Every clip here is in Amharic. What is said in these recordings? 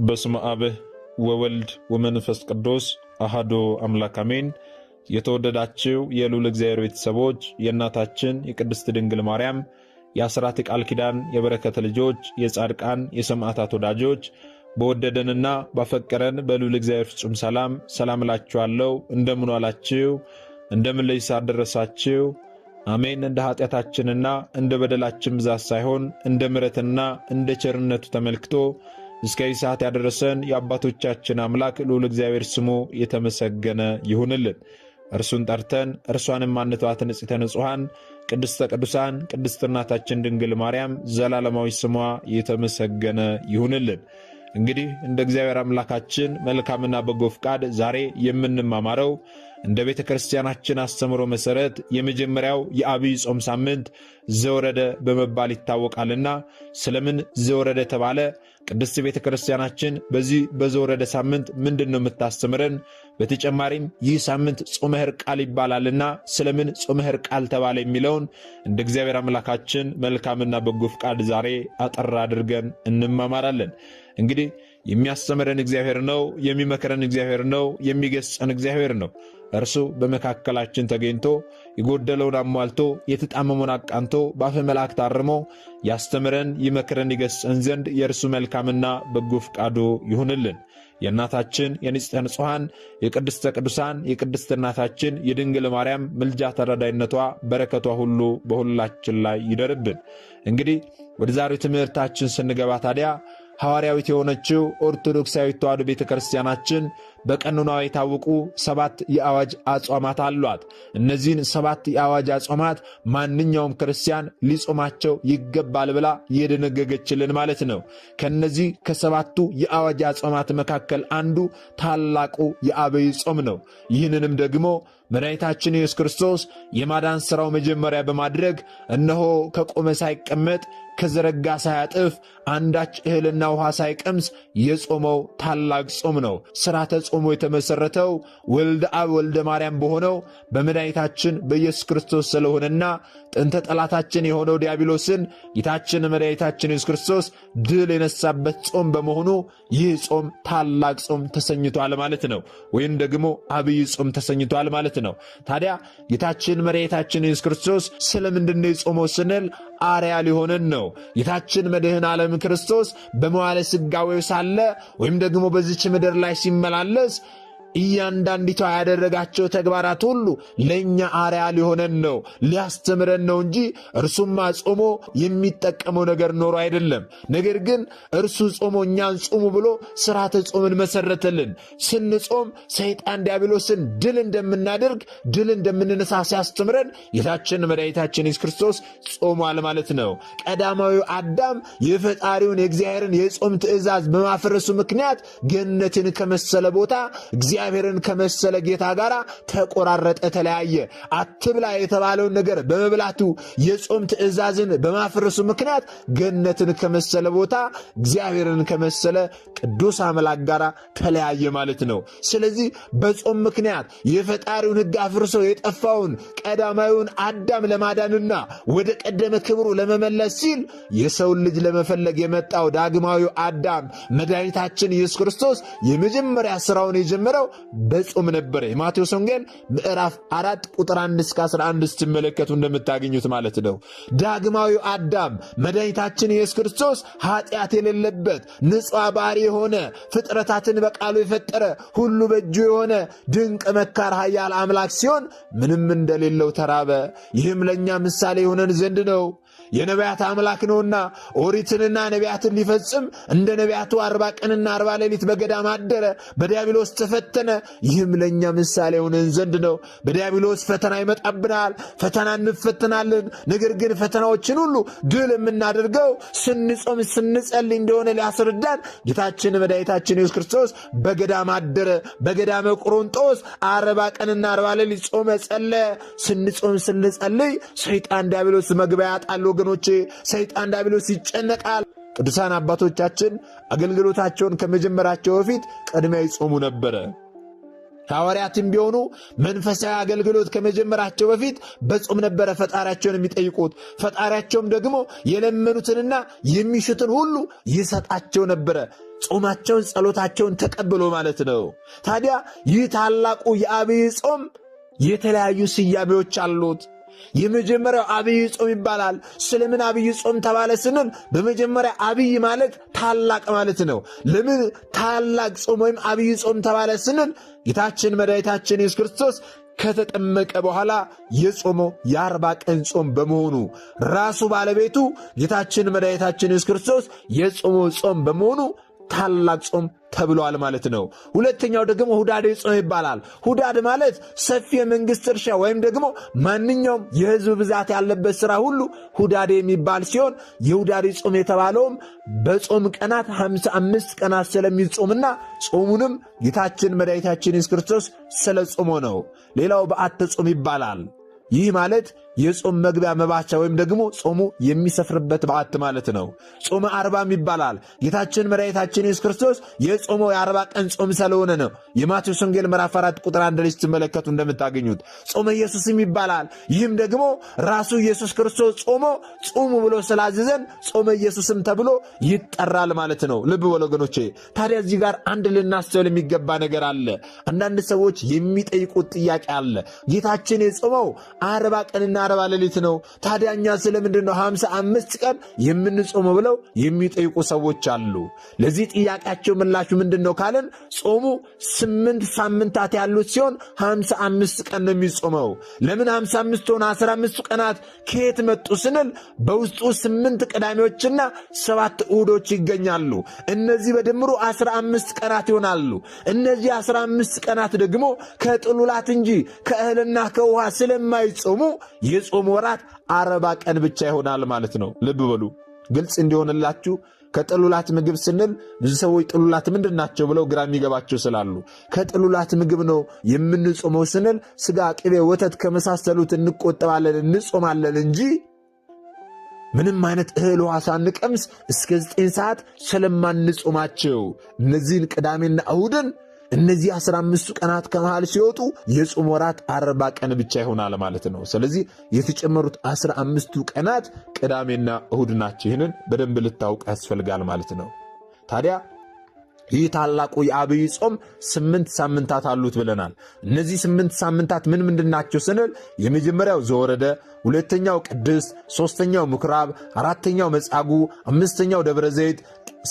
በስመ አብ ወወልድ ወመንፈስ ቅዱስ አሐዱ አምላክ አሜን። የተወደዳችሁ የልዑል እግዚአብሔር ቤተሰቦች የእናታችን የቅድስት ድንግል ማርያም የአስራት ቃል ኪዳን የበረከት ልጆች የጻድቃን የሰማዕታት ወዳጆች በወደደንና ባፈቀረን በልዑል እግዚአብሔር ፍጹም ሰላም እላችኋለሁ። እንደምን ዋላችሁ? እንደምን ለይሳ ደረሳችሁ? አሜን። እንደ ኃጢአታችንና እንደ በደላችን ብዛት ሳይሆን እንደ ምሕረትና እንደ ቸርነቱ ተመልክቶ እስከዚህ ሰዓት ያደረሰን የአባቶቻችን አምላክ ልዑል እግዚአብሔር ስሙ የተመሰገነ ይሁንልን። እርሱን ጠርተን እርሷንም ማንተዋት ንጽሕተ ንጹሐን ቅድስተ ቅዱሳን ቅድስት እናታችን ድንግል ማርያም ዘላለማዊ ስሟ የተመሰገነ ይሁንልን። እንግዲህ እንደ እግዚአብሔር አምላካችን መልካምና በጎ ፍቃድ ዛሬ የምንማማረው እንደ ቤተ ክርስቲያናችን አስተምሮ መሰረት የመጀመሪያው የአብይ ጾም ሳምንት ዘወረደ በመባል ይታወቃልና ስለምን ዘወረደ ተባለ? ቅድስት ቤተ ክርስቲያናችን በዚህ በዘወረደ ሳምንት ምንድነው የምታስተምረን? በተጨማሪም ይህ ሳምንት ጾመ ሕርቃል ይባላልና ስለምን ጾመ ሕርቃል ተባለ የሚለውን እንደ እግዚአብሔር አምላካችን መልካምና በጎ ፍቃድ ዛሬ አጠር አድርገን እንማማራለን። እንግዲህ የሚያስተምረን እግዚአብሔር ነው፣ የሚመክረን እግዚአብሔር ነው፣ የሚገስጸን እግዚአብሔር ነው። እርሱ በመካከላችን ተገኝቶ የጎደለውን አሟልቶ የተጣመመውን አቃንቶ በአፈ መላእክት አርሞ ያስተምረን ይመክረን ይገስጸን ዘንድ የእርሱ መልካምና በጎ ፍቃዱ ይሁንልን። የእናታችን የንጽሕተ ንጹሐን የቅድስተ ቅዱሳን የቅድስት እናታችን የድንግል ማርያም ምልጃ ተረዳይነቷ በረከቷ ሁሉ በሁላችን ላይ ይደርብን። እንግዲህ ወደ ዛሬው ትምህርታችን ስንገባ ታዲያ ሐዋርያዊት የሆነችው ኦርቶዶክሳዊት ተዋሕዶ ቤተ ክርስቲያናችን በቀኖናዋ የታወቁ 7 የአዋጅ አጽዋማት አሏት። እነዚህን 7 የአዋጅ አጽዋማት ማንኛውም ክርስቲያን ሊጾማቸው ይገባል ብላ የደነገገችልን ማለት ነው። ከነዚህ ከ7ቱ የአዋጅ አጽዋማት መካከል አንዱ ታላቁ የአብይ ጾም ነው። ይህንንም ደግሞ መድኃኒታችን ኢየሱስ ክርስቶስ የማዳን ሥራው መጀመሪያ በማድረግ እነሆ ከቆመ ሳይቀመጥ ከዘረጋ ሳያጥፍ አንዳች እህልና ውሃ ሳይቀምስ የጾመው ታላቅ ጾም ነው። ሥርዓተ ጾሙ የተመሠረተው ወልደ አብ ወልደ ማርያም በሆነው በመድኃኒታችን በኢየሱስ ክርስቶስ ስለሆነና ጥንተ ጠላታችን የሆነው ዲያብሎስን ጌታችን መድኃኒታችን ኢየሱስ ክርስቶስ ድል የነሳበት ጾም በመሆኑ ይህ ጾም ታላቅ ጾም ተሰኝቷል ማለት ነው። ወይም ደግሞ አብይ ጾም ተሰኝቷል ማለት ነው። ታዲያ ጌታችን መድኃኒታችን ኢየሱስ ክርስቶስ ስለምንድነው የጾመው ስንል አርያ ሊሆነን ነው። ጌታችን መድኃኔ ዓለም ክርስቶስ በመዋዕለ ሥጋዌው ሳለ ወይም ደግሞ በዚች ምድር ላይ ሲመላለስ እያንዳንዲቷ ያደረጋቸው ተግባራት ሁሉ ለእኛ አርያ ሊሆነን ነው፣ ሊያስተምረን ነው እንጂ እርሱማ ጾሞ የሚጠቀመው ነገር ኖሮ አይደለም። ነገር ግን እርሱ ጾሞ እኛን ጾሙ ብሎ ሥርዓተ ጾምን መሠረተልን። ስንጾም ሰይጣን ዲያብሎስን ድል እንደምናደርግ ድል እንደምንነሳ ሲያስተምረን ጌታችን መድኃኒታችን ኢየሱስ ክርስቶስ ጾሟል ማለት ነው። ቀዳማዊው አዳም የፈጣሪውን የእግዚአብሔርን የጾም ትእዛዝ በማፍረሱ ምክንያት ገነትን ከመሰለ ቦታ እግዚአብሔርን ከመሰለ ጌታ ጋር ተቆራረጠ፣ ተለያየ። አትብላ የተባለውን ነገር በመብላቱ የጾም ትእዛዝን በማፍረሱ ምክንያት ገነትን ከመሰለ ቦታ እግዚአብሔርን ከመሰለ ቅዱስ አምላክ ጋር ተለያየ ማለት ነው። ስለዚህ በጾም ምክንያት የፈጣሪውን ሕግ አፍርሶ የጠፋውን ቀዳማዊውን አዳም ለማዳንና ወደ ቀደመ ክብሩ ለመመለስ ሲል የሰውን ልጅ ለመፈለግ የመጣው ዳግማዊው አዳም መድኃኒታችን ኢየሱስ ክርስቶስ የመጀመሪያ ሥራውን የጀመረው በጾም ነበረ። የማቴዎስ ወንጌል ምዕራፍ 4 ቁጥር 1 እስከ 11 ስትመለከቱ እንደምታገኙት ማለት ነው። ዳግማዊው አዳም መድኃኒታችን ኢየሱስ ክርስቶስ ኃጢአት የሌለበት ንጹሕ ባሕሪ የሆነ ፍጥረታትን በቃሉ የፈጠረ ሁሉ በእጁ የሆነ ድንቅ መካር ኃያል አምላክ ሲሆን ምንም እንደሌለው ተራበ። ይህም ለእኛ ምሳሌ የሆነን ዘንድ ነው። የነቢያት አምላክ ነውና ኦሪትንና ነቢያትን ሊፈጽም እንደ ነቢያቱ 40 ቀንና 40 ሌሊት በገዳም አደረ፣ በዲያብሎስ ተፈተነ። ይህም ለእኛ ምሳሌ የሆነን ዘንድ ነው። በዲያብሎስ ፈተና ይመጣብናል፣ ፈተና እንፈተናለን። ነገር ግን ፈተናዎችን ሁሉ ድል የምናደርገው ስንጾም ስንጸልይ እንደሆነ ሊያስረዳን ጌታችን መድኃኒታችን ኢየሱስ ክርስቶስ በገዳም አደረ። በገዳመ ቆሮንጦስ 40 ቀንና 40 ሌሊት ጾመ ጸለየ። ስንጾም ስንጸልይ ሰይጣን ዲያብሎስ መግቢያ ያጣል ወገኖቼ። ሰይጣን ዲያብሎስ ይጨነቃል። ቅዱሳን አባቶቻችን አገልግሎታቸውን ከመጀመራቸው በፊት ቀድሚያ ይጾሙ ነበረ። ሐዋርያትም ቢሆኑ መንፈሳዊ አገልግሎት ከመጀመራቸው በፊት በጾም ነበረ ፈጣሪያቸውን የሚጠይቁት። ፈጣሪያቸውም ደግሞ የለመኑትንና የሚሹትን ሁሉ ይሰጣቸው ነበረ። ጾማቸውን ጸሎታቸውን ተቀብሎ ማለት ነው። ታዲያ ይህ ታላቁ የአብይ ጾም የተለያዩ ስያሜዎች አሉት። የመጀመሪያው አብይ ጾም ይባላል። ስለምን አብይ ጾም ተባለ ስንል በመጀመሪያ አብይ ማለት ታላቅ ማለት ነው። ለምን ታላቅ ጾም ወይም አብይ ጾም ተባለ ስንል ጌታችን መድኃኒታችን ኢየሱስ ክርስቶስ ከተጠመቀ በኋላ የጾመው የ40 ቀን ጾም በመሆኑ ራሱ ባለቤቱ ጌታችን መድኃኒታችን ኢየሱስ ክርስቶስ የጾመው ጾም በመሆኑ ታላቅ ጾም ተብሏል ማለት ነው። ሁለተኛው ደግሞ ሁዳዴ ጾም ይባላል። ሁዳድ ማለት ሰፊ የመንግስት እርሻ ወይም ደግሞ ማንኛውም የህዝብ ብዛት ያለበት ሥራ ሁሉ ሁዳዴ የሚባል ሲሆን የሁዳዴ ጾም የተባለውም በጾም ቀናት 55 ቀናት ስለሚጾምና ጾሙንም ጌታችን መድኃኒታችን ኢየሱስ ክርስቶስ ስለ ጾሞ ነው። ሌላው በዓተ ጾም ይባላል። ይህ ማለት የጾም መግቢያ መባቻ ወይም ደግሞ ጾሙ የሚሰፍርበት በዓት ማለት ነው። ጾመ አርባም ይባላል። ጌታችን መድኃኒታችን ኢየሱስ ክርስቶስ የጾመው የ40 ቀን ጾም ስለሆነ ነው። የማቴዎስ ወንጌል ምዕራፍ 4 ቁጥር 1 ላይ ስትመለከቱ እንደምታገኙት ጾመ ኢየሱስም ይባላል። ይህም ደግሞ ራሱ ኢየሱስ ክርስቶስ ጾሞ ጾሙ ብሎ ስላዘዘን ጾመ ኢየሱስም ተብሎ ይጠራል ማለት ነው። ልብ በሉ ወገኖቼ። ታዲያ እዚህ ጋር አንድ ልናስተውል የሚገባ ነገር አለ። አንዳንድ ሰዎች የሚጠይቁት ጥያቄ አለ። ጌታችን የጾመው 40 ቀንና 40 ሌሊት ነው። ታዲያኛ ስለምንድን ነው 55 ቀን የምንጾመው ብለው የሚጠይቁ ሰዎች አሉ። ለዚህ ጥያቄያቸው ምላሹ ምንድነው ካለን ጾሙ 8 ሳምንታት ያሉት ሲሆን 55 ቀን ነው የሚጾመው። ለምን 55 ሆነ? 15 ቀናት ከየት መጡ ስንል በውስጡ 8 ቅዳሜዎችና 7 እሁዶች ይገኛሉ። እነዚህ በድምሩ 15 ቀናት ይሆናሉ። እነዚህ 15 ቀናት ደግሞ ከጥሉላት እንጂ ከእህልና ከውሃ ስለማይጾሙ የጾም ወራት 40 ቀን ብቻ ይሆናል ማለት ነው። ልብ በሉ። ግልጽ እንዲሆንላችሁ ከጥሉላት ምግብ ስንል ብዙ ሰዎች ጥሉላት ምንድን ናቸው ብለው ግራ የሚገባቸው ስላሉ ከጥሉላት ምግብ ነው የምንጾመው ስንል ስጋ፣ ቅቤ፣ ወተት ከመሳሰሉት እንቆጠባለን እንጾማለን እንጂ ምንም አይነት እህል ውሃ ሳንቀምስ እስከ 9 ሰዓት ስለማንጾማቸው እነዚህን ቅዳሜና እሁድን እነዚህ 15 ቀናት ከመሃል ሲወጡ የጾም ወራት 40 ቀን ብቻ ይሆናል ማለት ነው። ስለዚህ የተጨመሩት 15ቱ ቀናት ቅዳሜና እሁድ ናቸው። ይህንን በደንብ ልታውቅ ያስፈልጋል ማለት ነው። ታዲያ ይህ ታላቁ የአብይ ጾም 8 ሳምንታት አሉት ብለናል። እነዚህ 8 ሳምንታት ምን ምንድን ናቸው ስንል የመጀመሪያው ዘወረደ፣ ሁለተኛው ቅድስት፣ ሶስተኛው ምኩራብ፣ አራተኛው መጻጉዕ፣ አምስተኛው ደብረ ዘይት፣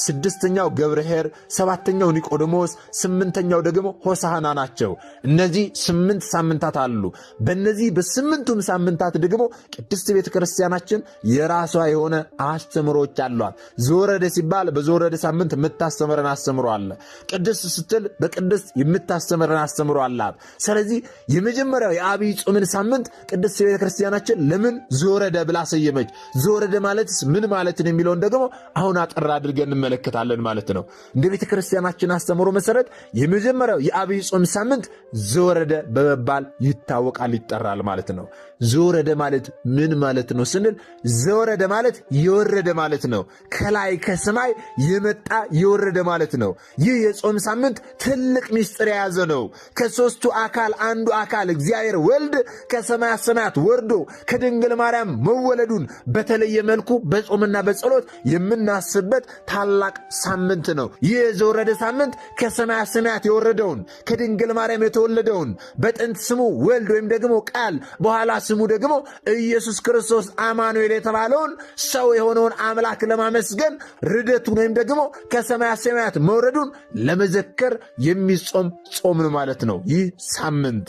ስድስተኛው ገብርኄር፣ ሰባተኛው ኒቆዲሞስ፣ ስምንተኛው ደግሞ ሆሳዕና ናቸው። እነዚህ 8 ሳምንታት አሉ። በእነዚህ በ8ቱም ሳምንታት ደግሞ ቅድስት ቤተ ክርስቲያናችን የራሷ የሆነ አስተምሮች አሏት። ዘወረደ ሲባል በዘወረደ ሳምንት የምታስተምረን አስተምሮ አለ። ቅድስት ስትል በቅድስት የምታስተምረን አስተምሮ አላት። ስለዚህ የመጀመሪያው የአብይ ጾምን ሳምንት ቅድስት ቤተ ክርስቲያናችን ለምን ዘወረደ ብላ ሰየመች? ዘወረደ ማለትስ ምን ማለት ነው የሚለውን ደግሞ አሁን አጠር አድርገን እንመለከታለን ማለት ነው። እንደ ቤተ ክርስቲያናችን አስተምሮ መሰረት የመጀመሪያው የአብይ ጾም ሳምንት ዘወረደ በመባል ይታወቃል፣ ይጠራል ማለት ነው። ዘወረደ ማለት ምን ማለት ነው ስንል ዘወረደ ማለት የወረደ ማለት ነው። ከላይ ከሰማይ የመጣ የወረደ ማለት ነው። ይህ የጾም ሳምንት ትልቅ ምስጢር የያዘ ነው። ከሦስቱ አካል አንዱ አካል እግዚአብሔር ወልድ ከሰማያት ሰማያት ወርዶ ከድንግል ማርያም መወለዱን በተለየ መልኩ በጾምና በጸሎት የምናስብበት ታላቅ ሳምንት ነው። ይህ የዘወረደ ሳምንት ከሰማያት ሰማያት የወረደውን ከድንግል ማርያም የተወለደውን በጥንት ስሙ ወልድ ወይም ደግሞ ቃል በኋላ ስሙ ደግሞ ኢየሱስ ክርስቶስ አማኑኤል የተባለውን ሰው የሆነውን አምላክ ለማመስገን ርደቱን ወይም ደግሞ ከሰማያት ሰማያት መውረዱን ለመዘከር የሚጾም ጾም ነው ማለት ነው። ይህ ሳምንት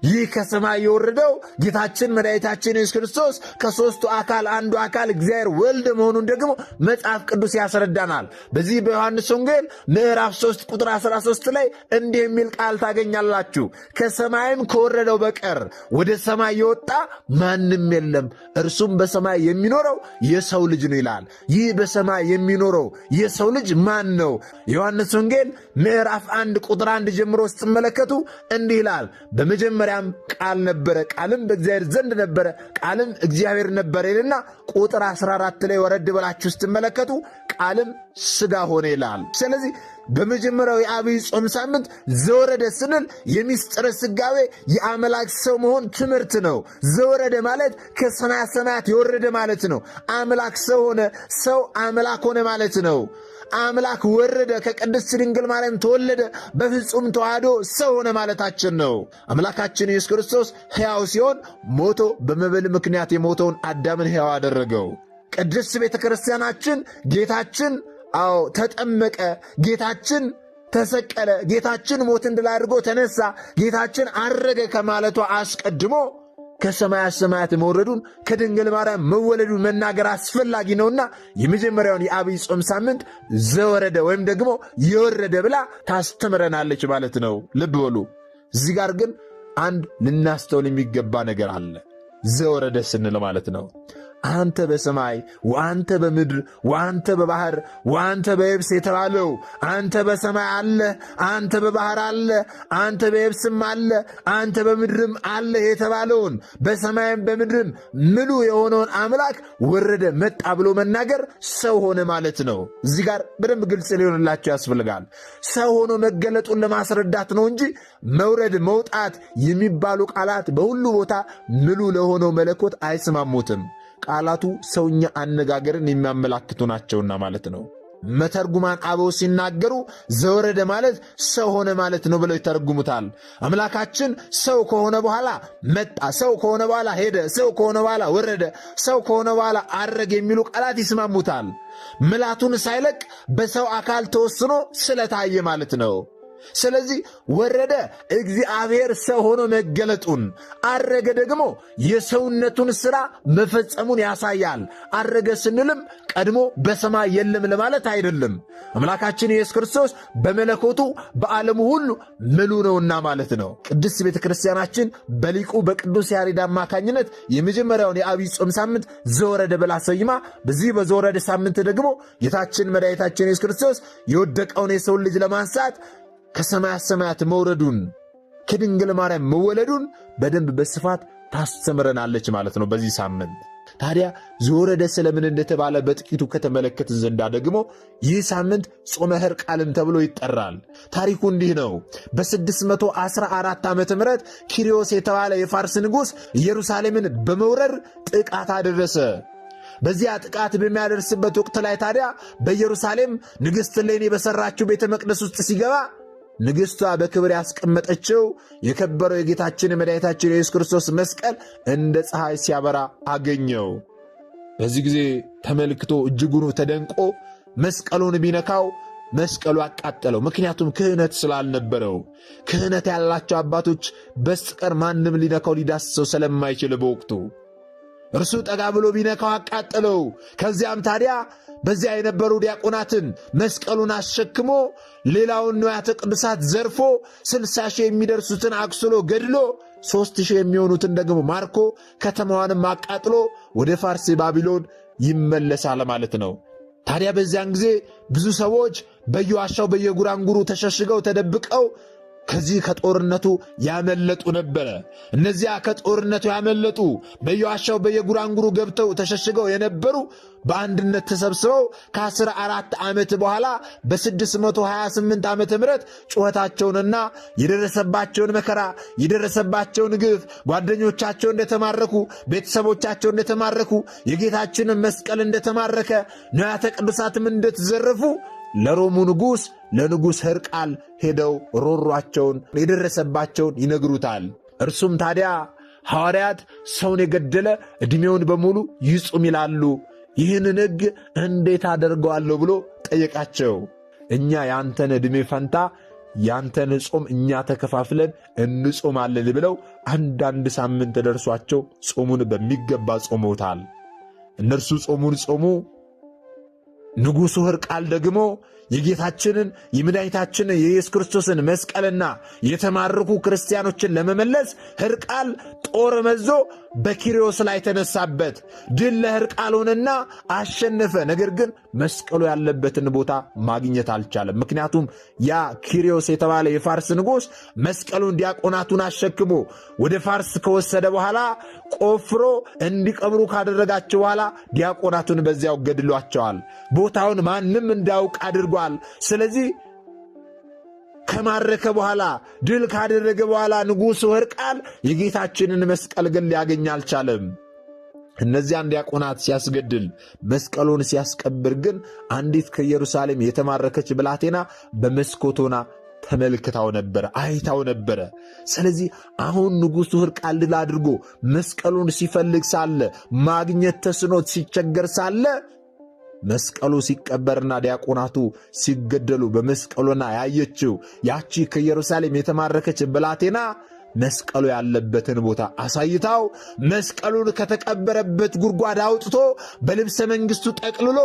ይህ ከሰማይ የወረደው ጌታችን መድኃኒታችን ኢየሱስ ክርስቶስ ከሦስቱ አካል አንዱ አካል እግዚአብሔር ወልድ መሆኑን ደግሞ መጽሐፍ ቅዱስ ያስረዳናል። በዚህ በዮሐንስ ወንጌል ምዕራፍ 3 ቁጥር 13 ላይ እንዲህ የሚል ቃል ታገኛላችሁ። ከሰማይም ከወረደው በቀር ወደ ሰማይ የወጣ ማንም የለም፣ እርሱም በሰማይ የሚኖረው የሰው ልጅ ነው ይላል። ይህ በሰማይ የሚኖረው የሰው ልጅ ማን ነው? ዮሐንስ ወንጌል ምዕራፍ 1 ቁጥር 1 ጀምሮ ስትመለከቱ እንዲህ ይላል። በመጀመሪያም ቃል ነበረ፣ ቃልም በእግዚአብሔር ዘንድ ነበረ፣ ቃልም እግዚአብሔር ነበረ ይልና ቁጥር 14 ላይ ወረድ ብላችሁ ስትመለከቱ ቃልም ሥጋ ሆነ ይላል። ስለዚህ በመጀመሪያው የአብይ ጾም ሳምንት ዘወረደ ስንል የሚስጥረ ሥጋዌ የአምላክ ሰው መሆን ትምህርት ነው። ዘወረደ ማለት ከሰማያት ሰማያት የወረደ ማለት ነው። አምላክ ሰው ሆነ፣ ሰው አምላክ ሆነ ማለት ነው። አምላክ ወረደ፣ ከቅድስት ድንግል ማርያም ተወለደ፣ በፍጹም ተዋህዶ ሰው ሆነ ማለታችን ነው። አምላካችን ኢየሱስ ክርስቶስ ሕያው ሲሆን ሞቶ በመብል ምክንያት የሞተውን አዳምን ሕያው አደረገው። ቅድስት ቤተ ክርስቲያናችን ጌታችን ተጠመቀ፣ ጌታችን ተሰቀለ፣ ጌታችን ሞትን ድል አድርጎ ተነሳ፣ ጌታችን አረገ ከማለቷ አስቀድሞ ከሰማያት ሰማያት መውረዱን ከድንግል ማርያም መወለዱን መናገር አስፈላጊ ነውና የመጀመሪያውን የአብይ ጾም ሳምንት ዘወረደ ወይም ደግሞ የወረደ ብላ ታስተምረናለች ማለት ነው። ልብ በሉ። እዚህ ጋር ግን አንድ ልናስተውል የሚገባ ነገር አለ። ዘወረደ ስንል ማለት ነው አንተ በሰማይ ወአንተ በምድር ወአንተ በባህር ወአንተ በየብስ የተባለው አንተ በሰማይ አለ፣ አንተ በባህር አለ፣ አንተ በየብስም አለ፣ አንተ በምድርም አለ የተባለውን በሰማይም በምድርም ምሉ የሆነውን አምላክ ወረደ መጣ ብሎ መናገር ሰው ሆነ ማለት ነው። እዚህ ጋር በደንብ ግልጽ ሊሆንላቸው ያስፈልጋል። ሰው ሆኖ መገለጡን ለማስረዳት ነው እንጂ መውረድ መውጣት የሚባሉ ቃላት በሁሉ ቦታ ምሉ ለሆነው መለኮት አይስማሙትም። ቃላቱ ሰውኛ አነጋገርን የሚያመላክቱ ናቸውና ማለት ነው። መተርጉማን አበው ሲናገሩ ዘወረደ ማለት ሰው ሆነ ማለት ነው ብለው ይተረጉሙታል። አምላካችን ሰው ከሆነ በኋላ መጣ፣ ሰው ከሆነ በኋላ ሄደ፣ ሰው ከሆነ በኋላ ወረደ፣ ሰው ከሆነ በኋላ አረገ የሚሉ ቃላት ይስማሙታል። ምላቱን ሳይለቅ በሰው አካል ተወስኖ ስለታየ ማለት ነው። ስለዚህ ወረደ እግዚአብሔር ሰው ሆኖ መገለጡን፣ አረገ ደግሞ የሰውነቱን ሥራ መፈጸሙን ያሳያል። አረገ ስንልም ቀድሞ በሰማይ የለም ለማለት አይደለም። አምላካችን ኢየሱስ ክርስቶስ በመለኮቱ በዓለሙ ሁሉ ምሉ ነውና ማለት ነው። ቅድስት ቤተ ክርስቲያናችን በሊቁ በቅዱስ ያሬድ አማካኝነት የመጀመሪያውን የአብይ ጾም ሳምንት ዘወረደ ብላ ሰይማ፣ በዚህ በዘወረደ ሳምንት ደግሞ ጌታችን መድኃኒታችን ኢየሱስ ክርስቶስ የወደቀውን የሰውን ልጅ ለማንሳት ከሰማያት ሰማያት መውረዱን ከድንግል ማርያም መወለዱን በደንብ በስፋት ታስተምረናለች ማለት ነው በዚህ ሳምንት። ታዲያ ዘወረደ ስለምን እንደተባለ በጥቂቱ ከተመለከትን ዘንዳ ደግሞ ይህ ሳምንት ጾመ ሕርቃልም ተብሎ ይጠራል። ታሪኩ እንዲህ ነው። በ614 ዓመተ ምህረት ኪሪዮስ የተባለ የፋርስ ንጉሥ ኢየሩሳሌምን በመውረር ጥቃት አደረሰ። በዚያ ጥቃት በሚያደርስበት ወቅት ላይ ታዲያ በኢየሩሳሌም ንግሥት እሌኒ በሠራችው ቤተ መቅደስ ውስጥ ሲገባ ንግሥቷ በክብር ያስቀመጠችው የከበረው የጌታችን የመድኃኒታችን የኢየሱስ ክርስቶስ መስቀል እንደ ፀሐይ ሲያበራ አገኘው። በዚህ ጊዜ ተመልክቶ እጅጉኑ ተደንቆ መስቀሉን ቢነካው መስቀሉ አቃጠለው። ምክንያቱም ክህነት ስላልነበረው፣ ክህነት ያላቸው አባቶች በስተቀር ማንም ሊነካው ሊዳስሰው ስለማይችል በወቅቱ እርሱ ጠጋ ብሎ ቢነካው አቃጠለው። ከዚያም ታዲያ በዚያ የነበሩ ዲያቆናትን መስቀሉን አሸክሞ ሌላውን ንዋያተ ቅዱሳት ዘርፎ 60 ሺህ የሚደርሱትን አቁስሎ ገድሎ 3 ሺህ የሚሆኑትን ደግሞ ማርኮ ከተማዋንም አቃጥሎ ወደ ፋርስ ባቢሎን ይመለሳል ማለት ነው። ታዲያ በዚያን ጊዜ ብዙ ሰዎች በየዋሻው በየጉራንጉሩ ተሸሽገው ተደብቀው ከዚህ ከጦርነቱ ያመለጡ ነበረ። እነዚያ ከጦርነቱ ያመለጡ በየዋሻው በየጉራንጉሩ ገብተው ተሸሽገው የነበሩ በአንድነት ተሰብስበው ከ14 ዓመት በኋላ በ628 ዓመተ ምህረት ጩኸታቸውንና የደረሰባቸውን መከራ የደረሰባቸውን ግፍ፣ ጓደኞቻቸው እንደተማረኩ፣ ቤተሰቦቻቸው እንደተማረኩ፣ የጌታችንን መስቀል እንደተማረከ፣ ንዋያተ ቅዱሳትም እንደተዘረፉ ለሮሙ ንጉሥ ለንጉሥ ሕርቃል ሄደው ሮሯቸውን የደረሰባቸውን ይነግሩታል። እርሱም ታዲያ ሐዋርያት ሰውን የገደለ ዕድሜውን በሙሉ ይጹም ይላሉ፣ ይህንን ሕግ እንዴት አደርገዋለሁ ብሎ ጠየቃቸው። እኛ ያንተን ዕድሜ ፈንታ ያንተን ጾም እኛ ተከፋፍለን እንጾማለን ብለው አንዳንድ ሳምንት ደርሷቸው ጾሙን በሚገባ ጾመውታል። እነርሱ ጾሙን ጾሙ። ንጉሡ ሕርቃል ደግሞ የጌታችንን የመድኃኒታችንን የኢየሱስ ክርስቶስን መስቀልና የተማረኩ ክርስቲያኖችን ለመመለስ ሕርቃል ጦር መዞ በኪሪዮስ ላይ ተነሳበት። ድል ለሕርቃል ሆነና አሸነፈ። ነገር ግን መስቀሉ ያለበትን ቦታ ማግኘት አልቻለም። ምክንያቱም ያ ኪሪዮስ የተባለ የፋርስ ንጉሥ መስቀሉን ዲያቆናቱን አሸክሞ ወደ ፋርስ ከወሰደ በኋላ ቆፍሮ እንዲቀብሩ ካደረጋቸው በኋላ ዲያቆናቱን በዚያው ገድሏቸዋል። ቦታውን ማንም እንዳያውቅ አድርጓል። ስለዚህ ከማረከ በኋላ ድል ካደረገ በኋላ ንጉሡ ሕርቃል የጌታችንን መስቀል ግን ሊያገኝ አልቻለም። እነዚያን ዲያቆናት ሲያስገድል መስቀሉን ሲያስቀብር ግን አንዲት ከኢየሩሳሌም የተማረከች ብላቴና በመስኮቶና ተመልክታው ነበር፣ አይታው ነበር። ስለዚህ አሁን ንጉሡ ሕርቃል ድል አድርጎ መስቀሉን ሲፈልግ ሳለ ማግኘት ተስኖት ሲቸገር ሳለ መስቀሉ ሲቀበርና ዲያቆናቱ ሲገደሉ በመስቀሉና ያየችው ያቺ ከኢየሩሳሌም የተማረከች ብላቴና መስቀሉ ያለበትን ቦታ አሳይታው መስቀሉን ከተቀበረበት ጉድጓድ አውጥቶ በልብሰ መንግሥቱ ጠቅልሎ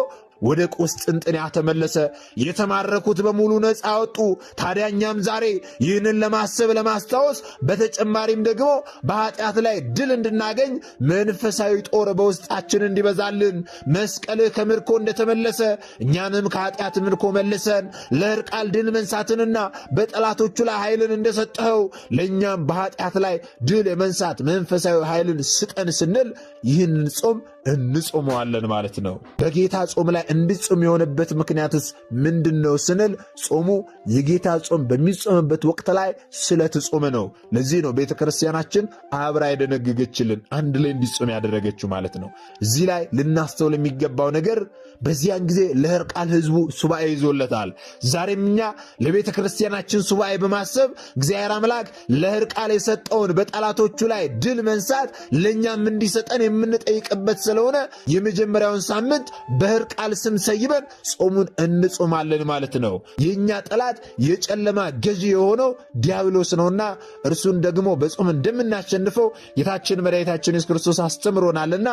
ወደ ቁስጥንጥንያ ተመለሰ። የተማረኩት በሙሉ ነፃ ወጡ። ታዲያኛም ዛሬ ይህንን ለማሰብ ለማስታወስ፣ በተጨማሪም ደግሞ በኃጢአት ላይ ድል እንድናገኝ መንፈሳዊ ጦር በውስጣችን እንዲበዛልን መስቀልህ ከምርኮ እንደተመለሰ እኛንም ከኃጢአት ምርኮ መልሰን ለሕርቃል ድል መንሳትንና በጠላቶቹ ላይ ኃይልን እንደሰጠኸው ለእኛም በኃጢአት ላይ ድል የመንሳት መንፈሳዊ ኃይልን ስጠን ስንል ይህንን ጾም እንጾመዋለን ማለት ነው። በጌታ ጾም ላይ እንድጾም የሆነበት ምክንያትስ ምንድነው ስንል ጾሙ የጌታ ጾም በሚጾምበት ወቅት ላይ ስለተጾመ ነው። ለዚህ ነው ቤተ ክርስቲያናችን አብራ የደነገገችልን አንድ ላይ እንዲጾም ያደረገችው ማለት ነው። እዚህ ላይ ልናስተውል የሚገባው ነገር በዚያን ጊዜ ለሕርቃል ሕዝቡ ሱባኤ ይዞለታል። ዛሬም እኛ ለቤተ ክርስቲያናችን ሱባኤ በማሰብ እግዚአብሔር አምላክ ለሕርቃል የሰጠውን በጠላቶቹ ላይ ድል መንሳት ለእኛም እንዲሰጠን የምንጠይቅበት ስለሆነ የመጀመሪያውን ሳምንት በሕርቃል ስም ሰይበን ጾሙን እንጾማለን ማለት ነው። የእኛ ጠላት የጨለማ ገዢ የሆነው ዲያብሎስ ነውና እርሱን ደግሞ በጾም እንደምናሸንፈው ጌታችን መድኃኒታችን ኢየሱስ ክርስቶስ አስተምሮናልና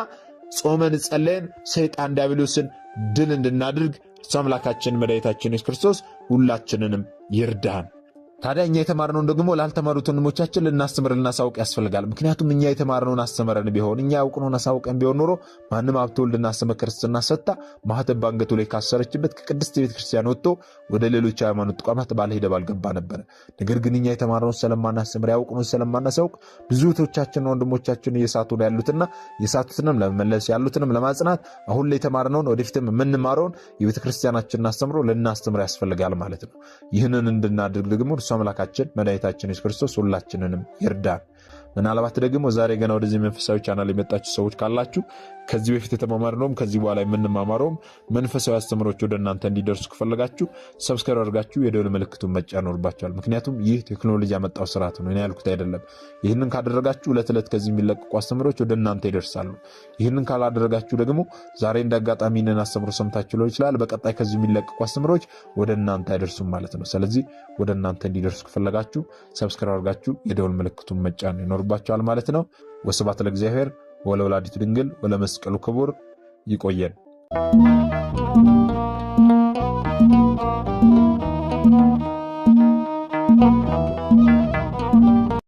ጾመን ጸለየን ሰይጣን ዲያብሎስን ድል እንድናድርግ እሱ አምላካችን መድኃኒታችን ኢየሱስ ክርስቶስ ሁላችንንም ይርዳን። ታዲያ እኛ የተማርነውን ደግሞ ላልተማሩት ወንድሞቻችን ልናስተምር ልናሳውቅ ያስፈልጋል። ምክንያቱም እኛ የተማርነውን አስተምረን ቢሆን እኛ ያውቅነውን አሳውቀን ቢሆን ኖሮ ማንም ሀብተ ወልድና ስመ ክርስትና ሰጥታ ማኅተብ ባንገቱ ላይ ካሰረችበት ከቅድስት ቤተ ክርስቲያን ወጥቶ ወደ ሌሎች ሃይማኖት ተቋማት ባልሄደ ባልገባ ነበረ። ነገር ግን እኛ የተማርነውን ስለማናስተምር ያውቅነውን ስለማናሳውቅ ብዙ እህቶቻችንና ወንድሞቻችን እየሳቱ ነው ያሉትና የሳቱትንም ለመመለስ ያሉትንም ለማጽናት አሁን ላይ የተማርነውን ወደፊትም የምንማረውን የቤተ ክርስቲያናችንን አስተምሮ ልናስተምር ያስፈልጋል ማለት ነው። ይህንን እንድናድርግ ደግሞ አምላካችን መድኃኒታችን ኢየሱስ ክርስቶስ ሁላችንንም ይርዳን። ምናልባት ደግሞ ዛሬ ገና ወደዚህ መንፈሳዊ ቻናል የመጣችሁ ሰዎች ካላችሁ ከዚህ በፊት የተማማርነውም ከዚህ በኋላ የምንማማረውም መንፈሳዊ አስተምሮች ወደ እናንተ እንዲደርሱ ከፈለጋችሁ ሰብስክራይብ አድርጋችሁ የደወል ምልክቱን መጫን ይኖርባችኋል። ምክንያቱም ይህ ቴክኖሎጂ ያመጣው ስርዓት ነው፣ እኔ ያልኩት አይደለም። ይህንን ካደረጋችሁ ዕለት ዕለት ከዚህ የሚለቀቁ አስተምሮች ወደ እናንተ ይደርሳሉ። ይህንን ካላደረጋችሁ ደግሞ ዛሬ እንዳጋጣሚ ይህንን አስተምሮ ሰምታችሁ ሊሆን ይችላል፣ በቀጣይ ከዚህ የሚለቀቁ አስተምሮች ወደ እናንተ አይደርሱም ማለት ነው። ስለዚህ ወደ እናንተ እንዲደርሱ ከፈለጋችሁ ሰብስክራይብ አድርጋችሁ የደወል ምልክቱን መጫን ይኖርባችኋል ማለት ነው። ወስብሐት ለእግዚአብሔር ወለወላዲቱ ድንግል ወለመስቀሉ ክቡር። ይቆየን።